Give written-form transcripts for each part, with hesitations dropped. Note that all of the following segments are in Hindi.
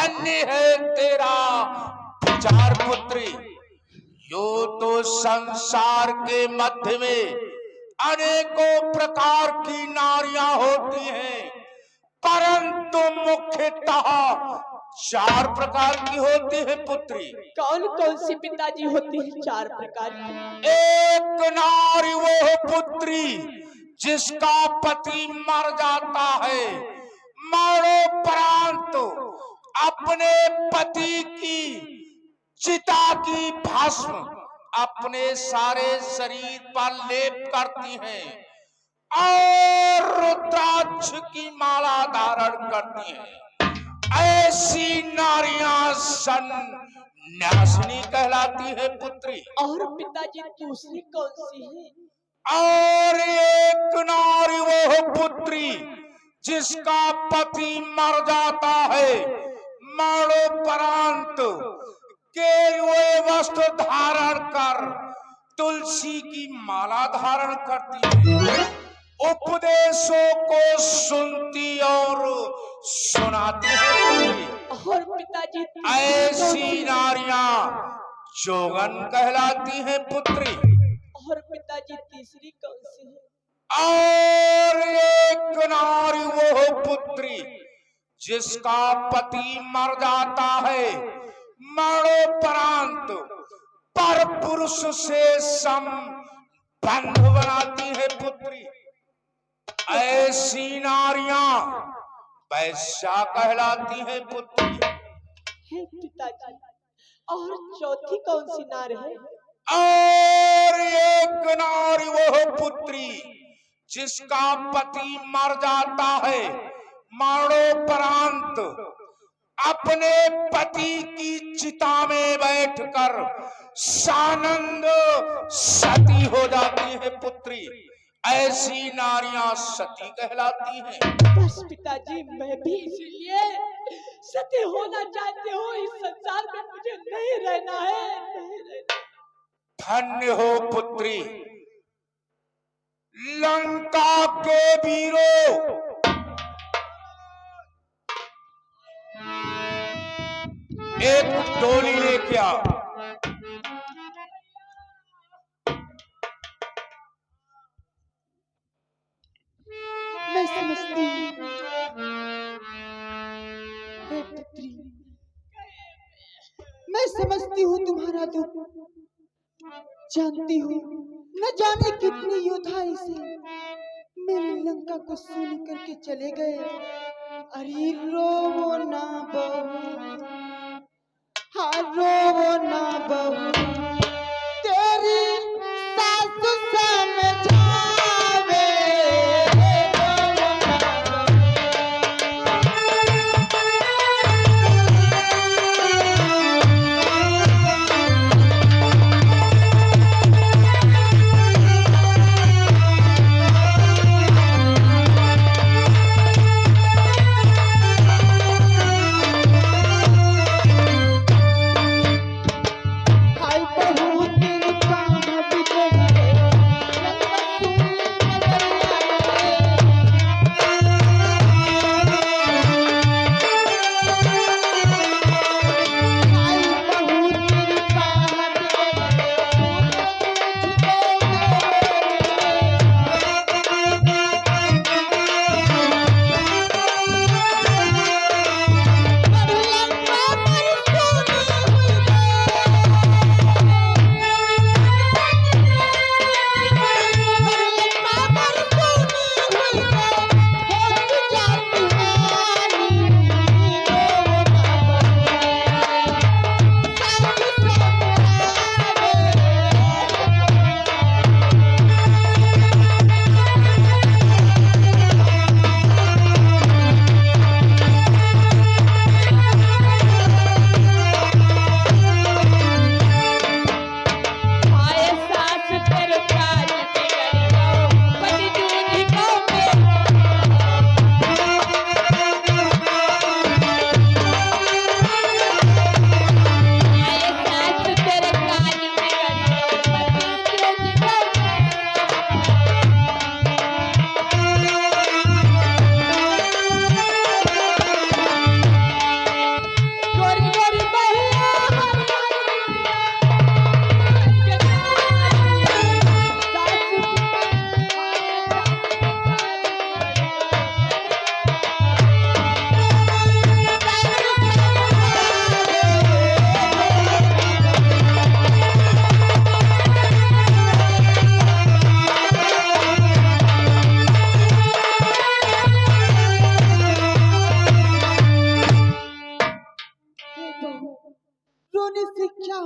धन्य है तेरा विचार पुत्री। यो तो संसार के मध्य में अनेकों प्रकार की नारियां होती हैं, परंतु मुख्यतः 4 प्रकार की होती है पुत्री। कौन कौन सी पिताजी होती है 4 प्रकार की? एक नारी वो पुत्री जिसका पति मर जाता है, मरणोपरांत अपने पति की चिता की भस्म अपने सारे शरीर पर लेप करती हैं और रुद्राक्ष की माला धारण करती हैं। ऐसी नारियां सन्यासिनी कहलाती है पुत्री। और पिताजी दूसरी कौन सी है? और एक नारी वो पुत्री जिसका पति मर जाता है, मरणोपरांत केवल वस्त्र धारण कर तुलसी की माला धारण करती है, उपदेशों को सुनती और सुनाती है। और पिताजी ऐसी नारियां जोगन कहलाती है पुत्री। और पिताजी तीसरी कौन सी है? और एक नारी वो पुत्री जिसका पति मर जाता है, मरणोपरांत पर पुरुष से संबंध बनाती है पुत्री। ऐसी नारियां वैश्या कहलाती है पुत्री। हे पिताजी, और चौथी कौन सी नारी है? और एक नारी वो पुत्री जिसका पति मर जाता है, मरणोपरांत अपने पति की चिता में बैठकर सानंद सती हो जाती है पुत्री। ऐसी नारियां सती कहलाती हैं। बस पिताजी, मैं भी इसीलिए सती होना चाहती हूँ। इस संसार में मुझे नहीं रहना है, नहीं रहना। धन्य हो पुत्री। लंका के वीरों, एक डोली लेके आओ। मैं समझती हूँ हे पुत्री, मैं समझती हूँ तुम्हारा दुख, जानती हूँ न जाने कितने योद्धा इसे मेरी लंका को सूनी करके चले गए। अरे रोवो ना बहू, हाँ रोवो ना बहू, तेरी सासु समझावे।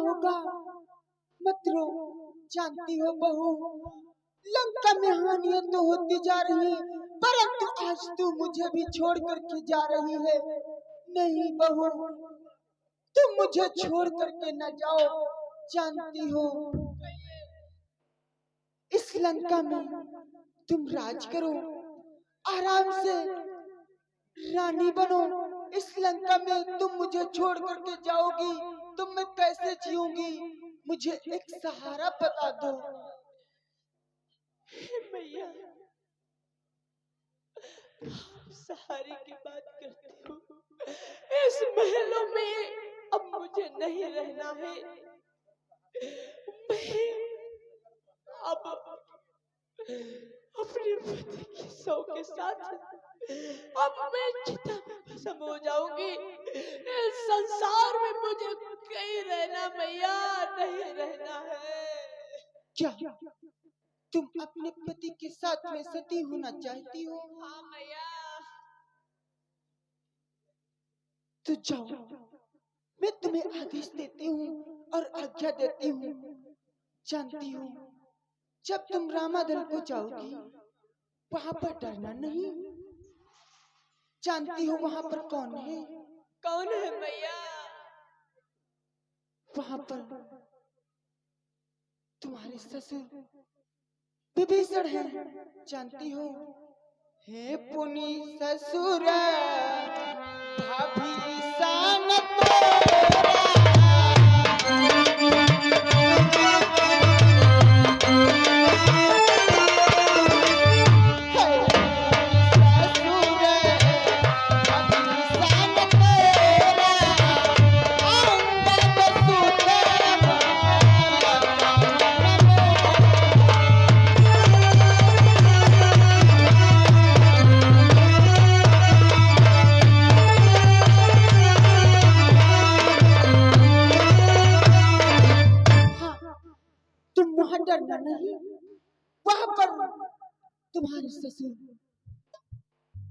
होगा मत रो। जानती हो बहू, लंका में हानियां तो होती जा रही, परंतु आज तू मुझे भी छोड़ करके जा रही है। नहीं बहू, तुम मुझे छोड़ करके न जाओ। जानती हो इस लंका में तुम राज करो, आराम से रानी बनो। इस लंका में तुम मुझे छोड़ करके जाओगी तो मैं कैसे जीऊंगी? मुझे एक सहारा बता दो। भैया, सहारे की बात करती हूँ। इस महलों में अब मुझे नहीं रहना है। मैं अब अपने पति की सौ के साथ अब मैं चिता में भस्म हो जाऊंगी। इस संसार में मुझे कहीं रहना भैया नहीं रहना है। क्या तुम अपने पति के साथ में सती होना चाहती हो? हाँ भैया। तो जाओ, मैं तुम्हें आदेश देती हूँ और आज्ञा देती हूँ। जानती हो जब तुम रामादल को जाओगी वहां पर डरना नहीं। जानती हो वहां पर कौन है? कौन है भैया? वहां पर तुम्हारे ससुर विभीषण है। जानती हो? हे पुनी ससुर भीषण डरना नहीं। वहां पर तुम्हारे ससुर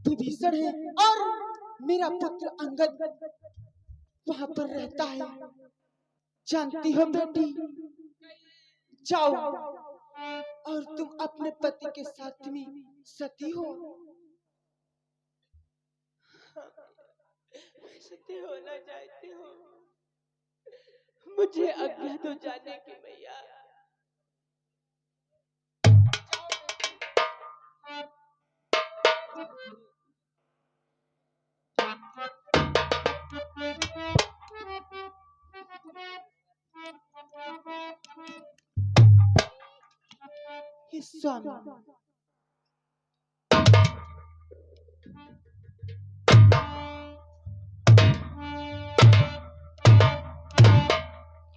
विभीषण है और मेरा पुत्र अंगद वहां पर रहता है। जानती हो बेटी, जाओ और तुम अपने पति के साथ में सती हो। मैं सती होना चाहती हूँ। मुझे आज्ञा दो जाने की भैया। हे स्वामी,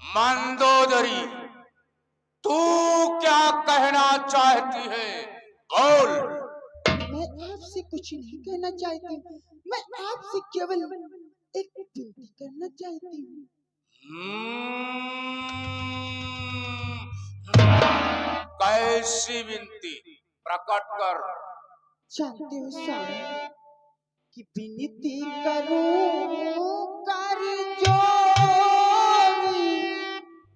मंदोदरी, तू क्या कहना चाहती है? बोल। मैं आपसे कुछ नहीं कहना चाहती, मैं आपसे केवल एक विनती करना चाहती हूँ। कैसी विनती? प्रकट कर। जानते हो स्वामी कि विनती करूं कर जोरी,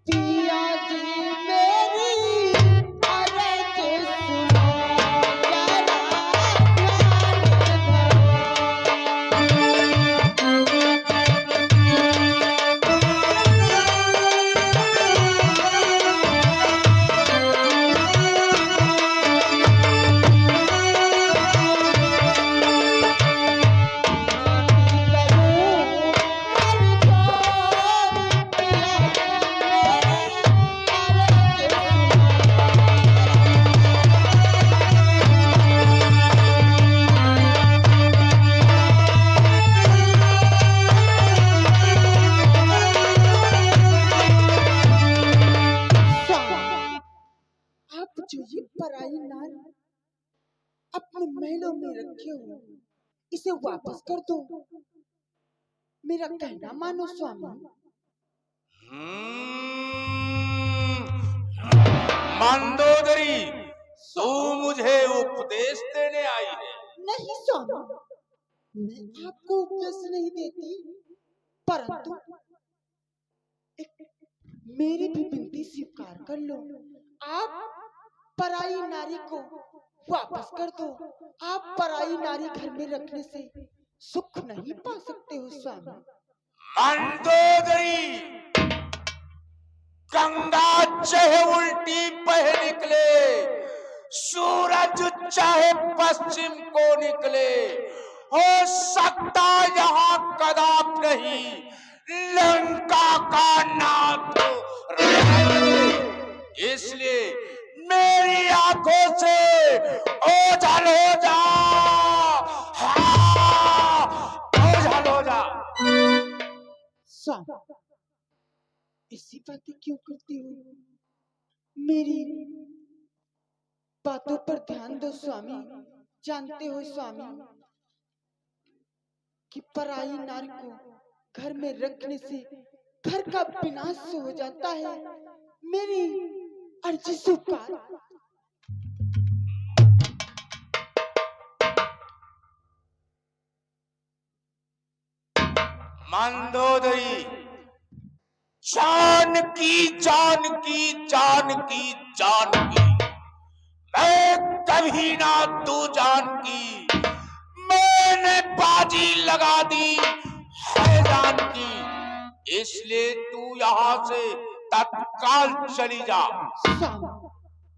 पिया जी मेरी अर्ज सुनो जरा जो ये पराई नारी अपने महलों में रखे हो, इसे वापस कर दो। मेरा कहना मानो स्वामी। मंदोदरी, तू मुझे उपदेश देने आई है? नहीं स्वामी, मैं आपको उपदेश नहीं देती, परंतु एक मेरी भी विनती स्वीकार कर लो। आप पराई नारी को वापस कर दो। आप पराई नारी घर में रखने से सुख नहीं पा सकते हो स्वामी। मंदोदरी, गंगा चाहे उल्टी बह निकले, सूरज चाहे पश्चिम को निकले, हो सकता यहाँ कदाप नहीं लंका का नाथ रहे। इसलिए मेरी आंखों से ओझल हो जा, हाँ, ओझल हो जा। स्वामी, ऐसी बातें क्यों करती हो? मेरी बातों पर ध्यान दो स्वामी। जानते हो स्वामी कि पराई नारी को घर में रखने से घर का विनाश हो जाता है। मेरी अर्जी स्वीकार। मंदोदरी, जानकी जानकी जानकी जानकी, मैं कभी ना तू जानकी, मैंने बाजी लगा दी है जानकी, इसलिए तू यहाँ से तत्काल चली जा।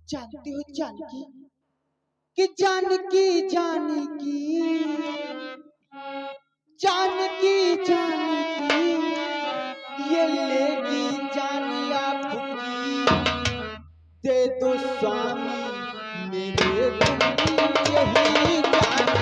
जानते हो जानकी कि जानकी जानकी जानकी जानकी ये लेगी जान आपकी, दे दो स्वामी मेरे दिल यही जान।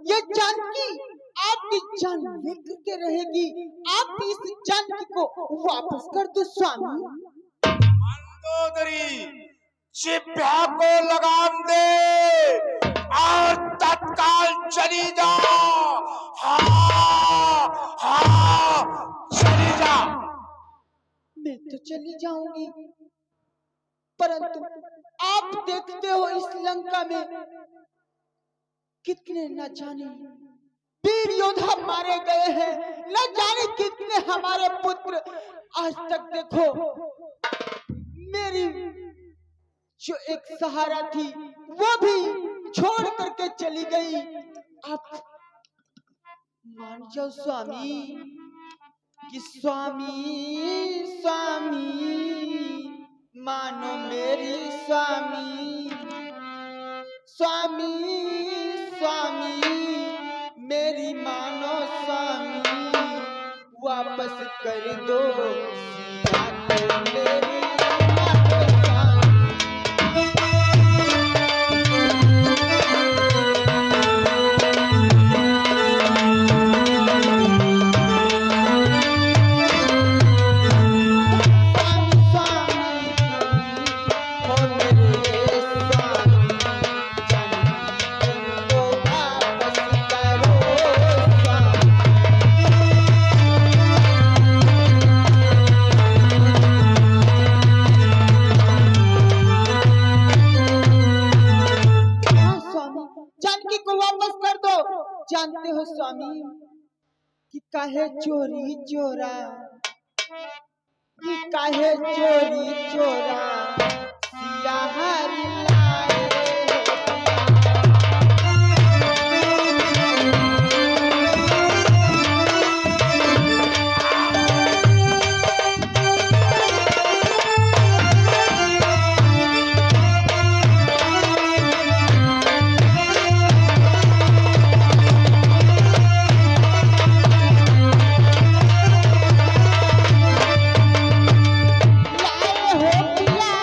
ये जानकी आपकी जान लेकर के रहेगी। आप इस जानकी को वापस कर दो स्वामी। मंदोदरी, जिह्वा को लगाम दे और तत्काल चली जा। हाँ, हाँ, चली जा। मैं तो चली जाऊंगी, परंतु आप देखते हो इस लंका में कितने न जाने वीर योद्धा मारे गए हैं, न जाने कितने हमारे पुत्र। आज तक देखो मेरी जो एक सहारा थी वो भी छोड़ करके चली गई। आप मान जाओ स्वामी कि स्वामी स्वामी मानो मेरी स्वामी, स्वामी स्वामी मेरी मानो स्वामी, वापस कर दो सीता को मेरी मानो स्वामी। जानते हो स्वामी कि काहे चोरी चोरा, कि काहे चोरी चोरा सिया हरि लाए। लाए हो पिला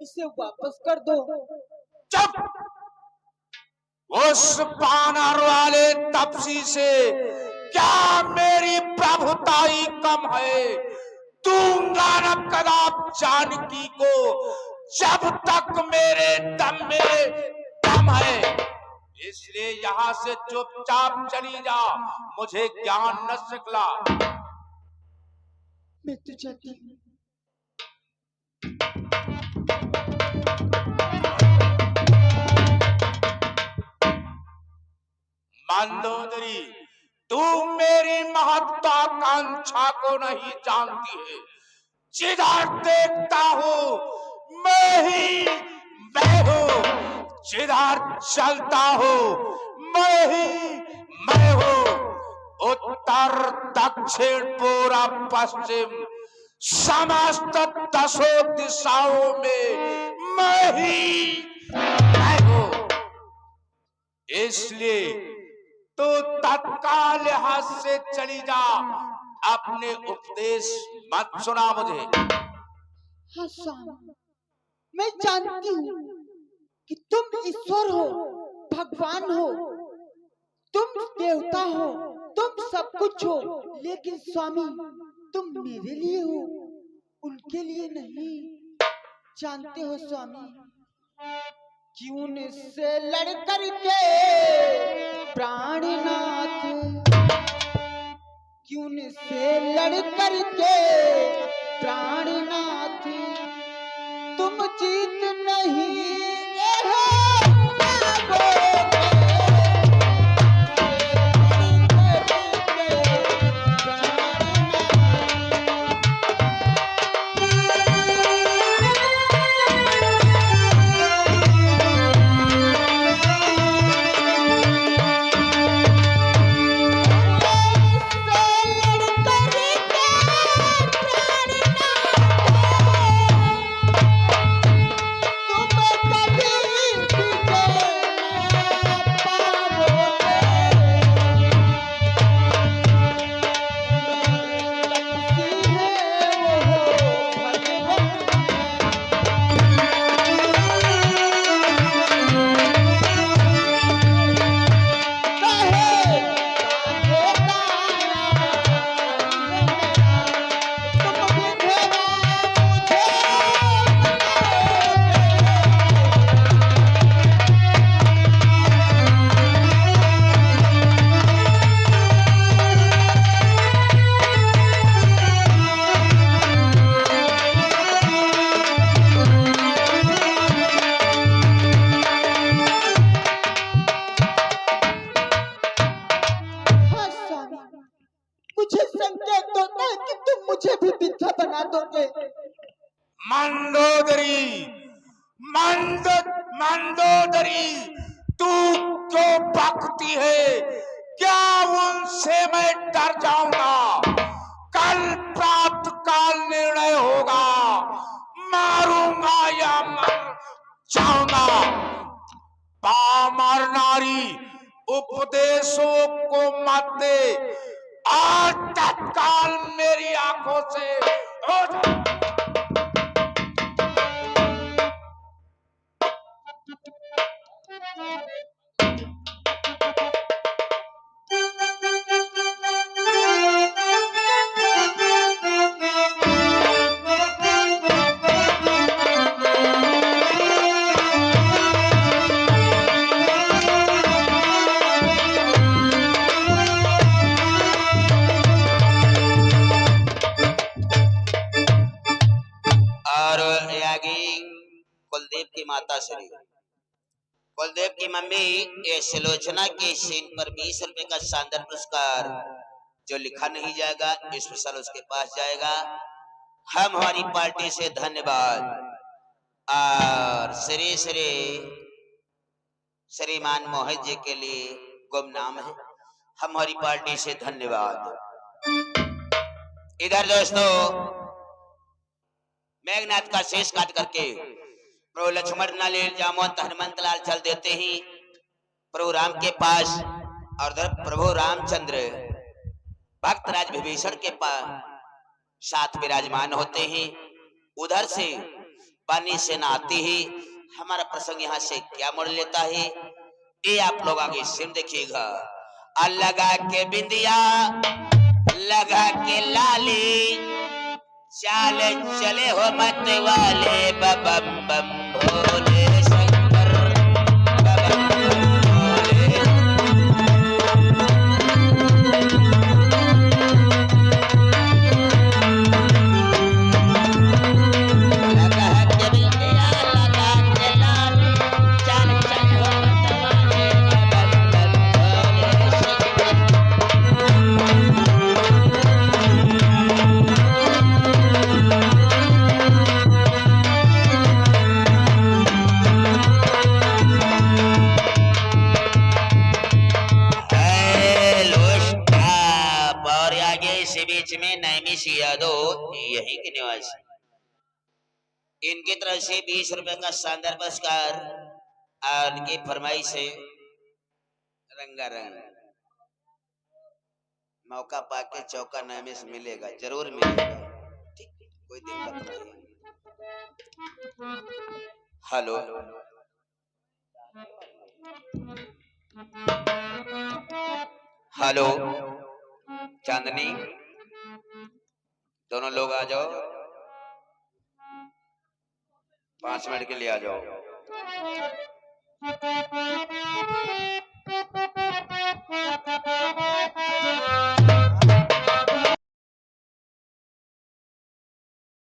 इसे वापस कर दो। चुप! उस बानर वाले तपसी से क्या मेरी प्रभुताई कम है? दूंगा न कदाप जानकी को जब तक मेरे दम में दम है। इसलिए यहाँ से चुपचाप चली जा, मुझे ज्ञान न सिखला। मैं तो चाहती हूँ। मंदोदरी, तू मेरी महत्वाकांक्षा को नहीं जानती है। जिधर देखता हूँ मैं हूँ, जिधर चलता हूँ मैं हूँ। उत्तर दक्षिण पूर्व पश्चिम समस्त 10 दिशाओं में मैं हूँ। इसलिए तो तत्काल यहाँ से चली जा, अपने उपदेश मत सुना मुझे। हाँ स्वामी, मैं जानती हूँ कि तुम ईश्वर हो, भगवान हो, तुम देवता हो, तुम सब कुछ हो, लेकिन स्वामी तुम मेरे लिए हो, उनके लिए नहीं। जानते हो स्वामी, क्यों से लड़ कर के प्राणनाथ, क्यों से लड़ कर के प्राणनाथ, तुम जीत नहीं मंदोदरी, तू क्यों बकती है? क्या उनसे मैं डर जाऊंगा? कल प्राप्त काल निर्णय होगा, मारूंगा या मर जाऊंगा। पामर नारी, उपदेशों को मत दे, आज तत्काल मेरी आंखों से हो जा। कुलदेव की माता श्री कुलदेव की मम्मी ये सुलोचना के सेन पर 20 रुपए का शानदार पुरस्कार जो लिखा नहीं जाएगा स्पेशल उसके पास जाएगा। हम हमारी पार्टी से धन्यवाद। और श्री श्री श्रीमान मोहित जी के लिए गुमनाम है, हमारी पार्टी से धन्यवाद। इधर दोस्तों मेघनाथ का शेष काट करके प्रभु लक्ष्मण नलिन जामवंत हनुमंत लाल चल देते ही प्रभु राम के पास, और प्रभु रामचंद्र भक्त राज विभीषण के पास साथ विराजमान होते हैं। उधर से पानी से नहाते ही हमारा प्रसंग यहाँ से क्या मोड़ लेता है, ये आप लोग आगे सिम देखिएगा। लगा के बिंदिया लगा के लाली, चाल चले हो मत वाले, बम बम भोले शंकर, बम भोले। लगा के बिंदिया लगा के लाली, चाल चले हो मत वाले, बम बम भोले शंकर। बीच में नैमिष यादव यहीं के निवासी, इनकी तरफ से 20 रुपए का शानदार पुरस्कार और इनकी फरमाइश से रंगारंग मौका पाके चौका नैमिष मिलेगा, जरूर मिलेगा, ठीक, कोई दिक्कत नहीं। हेलो हेलो चांदनी, दोनों लोग आ जाओ, 5 मिनट के लिए आ जाओ।